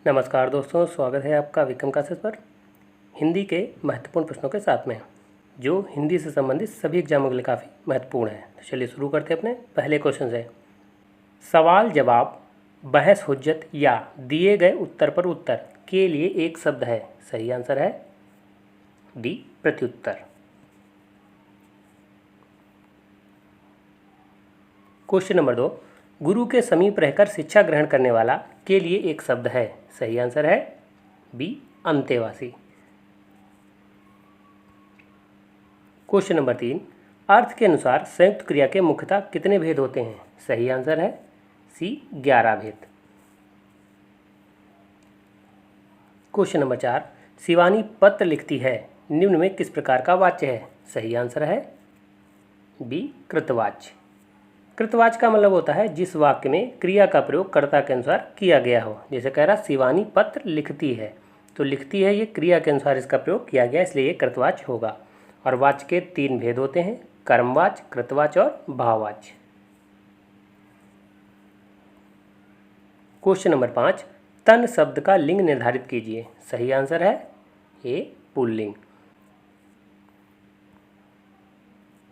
नमस्कार दोस्तों, स्वागत है आपका विक्रम क्लासेस पर। हिंदी के महत्वपूर्ण प्रश्नों के साथ में जो हिंदी से संबंधित सभी एग्जामों के लिए काफ़ी महत्वपूर्ण है। तो चलिए शुरू करते हैं अपने पहले क्वेश्चन से। सवाल जवाब, बहस हुज्जत या दिए गए उत्तर पर उत्तर के लिए एक शब्द है। सही आंसर है डी, प्रत्युत्तर। क्वेश्चन नंबर 2, गुरु के समीप रहकर शिक्षा ग्रहण करने वाला के लिए एक शब्द है। सही आंसर है बी, अंतेवासी। क्वेश्चन नंबर 3, अर्थ के अनुसार संयुक्त क्रिया के मुख्यतः कितने भेद होते हैं। सही आंसर है सी, 11 भेद। क्वेश्चन नंबर 4, शिवानी पत्र लिखती है निम्न में किस प्रकार का वाच्य है। सही आंसर है बी, कृतवाच्य। कृतवाच्य का मतलब होता है जिस वाक्य में क्रिया का प्रयोग कर्ता के अनुसार किया गया हो। जैसे कह रहा शिवानी पत्र लिखती है, तो लिखती है ये क्रिया के अनुसार इसका प्रयोग किया गया, इसलिए ये कृतवाच्य होगा। और वाच्य के 3 भेद होते हैं, कर्मवाच्य, कृतवाच्य और भाववाच्य। क्वेश्चन नंबर 5, तन शब्द का लिंग निर्धारित कीजिए। सही आंसर है ए, पुल्लिंग।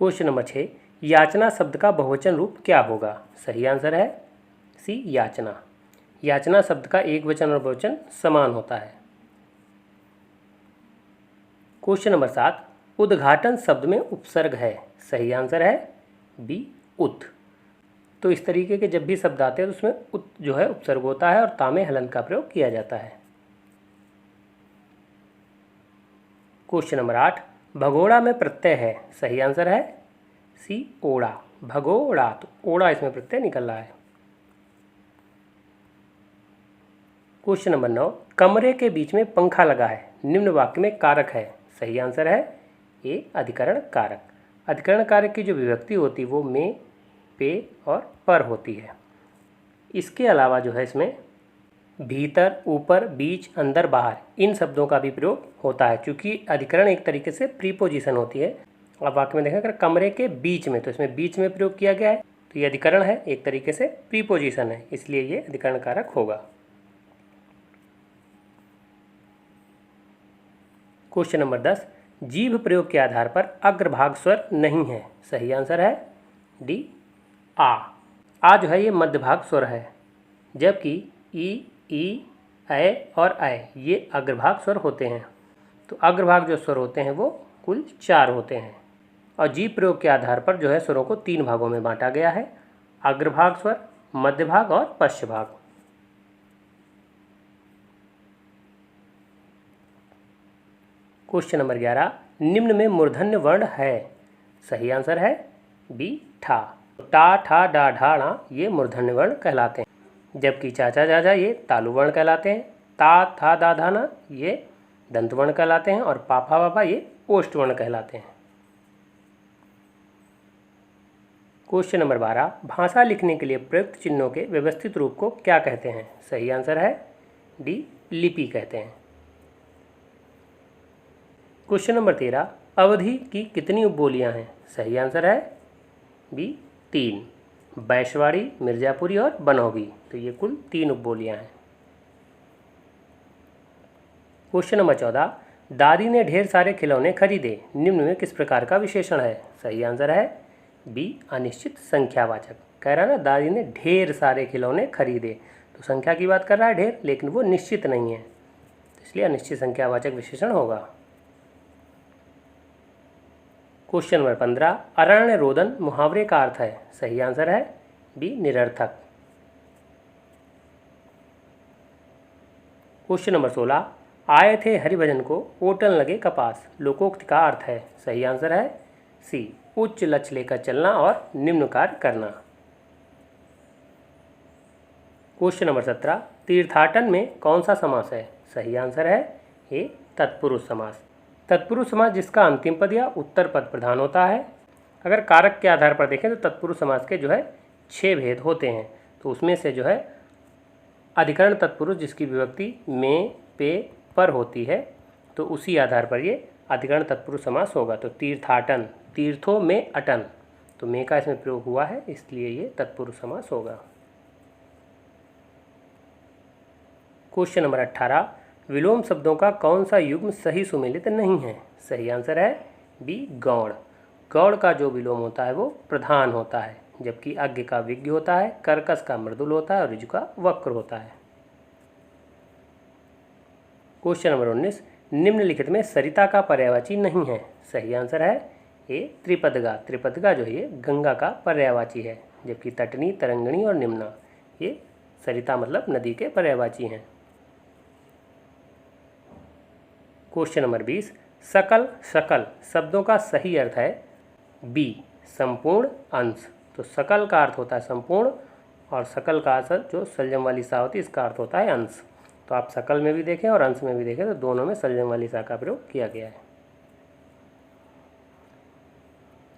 क्वेश्चन नंबर 6, याचना शब्द का बहुवचन रूप क्या होगा। सही आंसर है सी, याचना। याचना शब्द का एक वचन और बहुवचन समान होता है। क्वेश्चन नंबर 7, उद्घाटन शब्द में उपसर्ग है। सही आंसर है बी, उत। तो इस तरीके के जब भी शब्द आते हैं तो उसमें उत जो है उपसर्ग होता है और तामे हलंत का प्रयोग किया जाता है। क्वेश्चन नंबर 8, भगोड़ा में प्रत्यय है। सही आंसर है सी, ओड़ा। भगोड़ा, तो ओड़ा इसमें प्रत्यय निकल रहा है। क्वेश्चन नंबर 9, कमरे के बीच में पंखा लगा है निम्न वाक्य में कारक है। सही आंसर है ए, अधिकरण कारक। अधिकरण कारक की जो विभक्ति होती है वो में, पे और पर होती है। इसके अलावा जो है इसमें भीतर, ऊपर, बीच, अंदर, बाहर इन शब्दों का भी प्रयोग होता है, क्योंकि अधिकरण एक तरीके से प्रीपोजिशन होती है। अब वाक्य में देखें अगर कमरे के बीच में, तो इसमें बीच में प्रयोग किया गया है, तो ये अधिकरण है, एक तरीके से प्रीपोजिशन है, इसलिए ये अधिकरण कारक होगा। क्वेश्चन नंबर 10, जीभ प्रयोग के आधार पर अग्रभाग स्वर नहीं है। सही आंसर है डी, आ जो है ये मध्यभाग स्वर है, जबकि ई, ऐ और ऐ ये अग्रभाग स्वर होते हैं। तो अग्रभाग जो स्वर होते हैं वो कुल 4 होते हैं और जीभ प्रयोग के आधार पर जो है स्वरों को 3 भागों में बांटा गया है, अग्रभाग स्वर, मध्यभाग और पश्चभाग। क्वेश्चन नंबर 11, निम्न में मूर्धन्य वर्ण है। सही आंसर है बी, ठा। टा, ठा, डा, ढा, णा ये मूर्धन्य वर्ण कहलाते हैं, जबकि चाचा जाजा ये तालु वर्ण कहलाते हैं। ता, था, दा, धा, ना ये दंत वर्ण कहलाते हैं और पापा बाबा ये ओष्ठ वर्ण कहलाते हैं। क्वेश्चन नंबर 12, भाषा लिखने के लिए प्रयुक्त चिन्हों के व्यवस्थित रूप को क्या कहते हैं। सही आंसर है डी, लिपि कहते हैं। क्वेश्चन नंबर 13, अवधि की कितनी उपबोलियां हैं। सही आंसर है बी, 3, बैशवाड़ी, मिर्जापुरी और बनौगी, तो ये कुल 3 उपबोलियां हैं। क्वेश्चन नंबर 14, दादी ने ढेर सारे खिलौने खरीदे निम्न में किस प्रकार का विशेषण है। सही आंसर है बी, अनिश्चित संख्यावाचक। कह रहा है ना दादी ने ढेर सारे खिलौने खरीदे, तो संख्या की बात कर रहा है ढेर, लेकिन वो निश्चित नहीं है, इसलिए अनिश्चित संख्यावाचक विशेषण होगा। क्वेश्चन नंबर 15, अरण्य रोदन मुहावरे का अर्थ है। सही आंसर है बी, निरर्थक। क्वेश्चन नंबर 16, आए थे हरिभजन को ओटन लगे कपास लोकोक्ति का अर्थ है। सही आंसर है सी, उच्च लक्ष्य लेकर चलना और निम्न कार्य करना। क्वेश्चन नंबर 17, तीर्थाटन में कौन सा समास है। सही आंसर है ए, तत्पुरुष समास। तत्पुरुष समास जिसका अंतिम पद या उत्तर पद प्रधान होता है। अगर कारक के आधार पर देखें तो तत्पुरुष समास के जो है 6 भेद होते हैं, तो उसमें से जो है अधिकरण तत्पुरुष जिसकी विभक्ति में, पे, पर होती है, तो उसी आधार पर ये अधिकरण तत्पुरुष समास होगा। तो तीर्थाटन, तीर्थों में अटन, तो में का इसमें प्रयोग हुआ है, इसलिए ये तत्पुरुष समास होगा। क्वेश्चन नंबर 18, विलोम शब्दों का कौन सा युग्म सही सुमेलित नहीं है? सही आंसर है बी गौड़। गौड़ का जो विलोम होता है वो प्रधान होता है, जबकि अज्ञ का विज्ञ होता है, कर्कश का मृदुल होता है और ऋजु का वक्र होता है। क्वेश्चन नंबर 19, निम्नलिखित में सरिता का पर्यायवाची नहीं है? सही आंसर है ए त्रिपदगा। त्रिपदगा जो है ये गंगा का पर्यायवाची है, जबकि तटनी, तरंगणी और निम्ना ये सरिता मतलब नदी के पर्यायवाची हैं। क्वेश्चन नंबर 20, सकल शकल शब्दों का सही अर्थ है बी संपूर्ण अंश। तो सकल का अर्थ होता है संपूर्ण और सकल का अर्थ जो सलजम वाली सा होती है इसका अर्थ होता है अंश। तो आप सकल में भी देखें और अंश में भी देखें तो दोनों में सलजम वाली सा का प्रयोग किया गया है।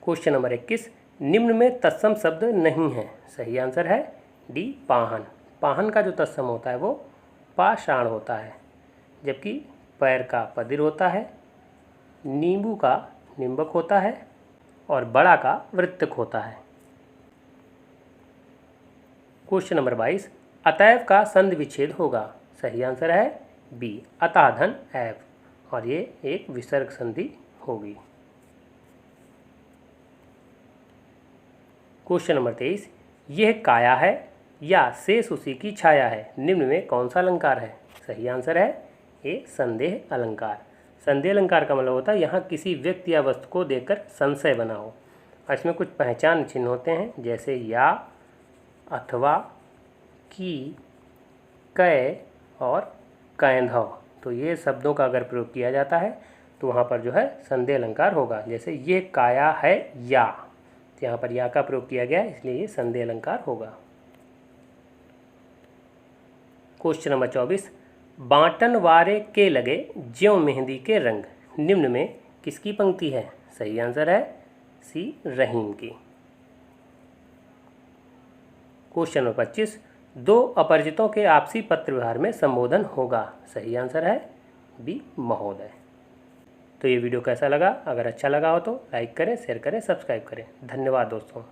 क्वेश्चन नंबर 21, निम्न में तत्सम शब्द नहीं है? सही आंसर है डी पाहन। पाहन का जो तत्सम होता है वो पाषाण होता है, जबकि पैर का पदिर होता है, नींबू का निम्बक होता है और बड़ा का वृत्तक होता है। क्वेश्चन नंबर 22, अतएव का संधि विच्छेद होगा? सही आंसर है बी अतः धन एव, और ये एक विसर्ग संधि होगी। क्वेश्चन नंबर 23, यह काया है या शेष उसी की छाया है? निम्न में कौन सा अलंकार है? सही आंसर है ए संदेह अलंकार। संदेह अलंकार का मतलब होता है यहाँ किसी व्यक्ति या वस्तु को देखकर संशय बना हो। इसमें कुछ पहचान चिन्ह होते हैं, जैसे या, अथवा, की, कै और कैंधव। तो ये शब्दों का अगर प्रयोग किया जाता है तो वहाँ पर जो है संदेह अलंकार होगा। जैसे ये काया है या, तो यहाँ पर या का प्रयोग किया गया है, इसलिए ये संदेह अलंकार होगा। क्वेश्चन नंबर 24, बाँटन वारे के लगे ज्यों मेहंदी के रंग। निम्न में किसकी पंक्ति है? सही आंसर है सी रहीम की। क्वेश्चन नंबर 25, दो अपरिचितों के आपसी पत्र व्यवहार में संबोधन होगा? सही आंसर है बी महोदय। तो ये वीडियो कैसा लगा? अगर अच्छा लगा हो तो लाइक करें, शेयर करें, सब्सक्राइब करें। धन्यवाद दोस्तों।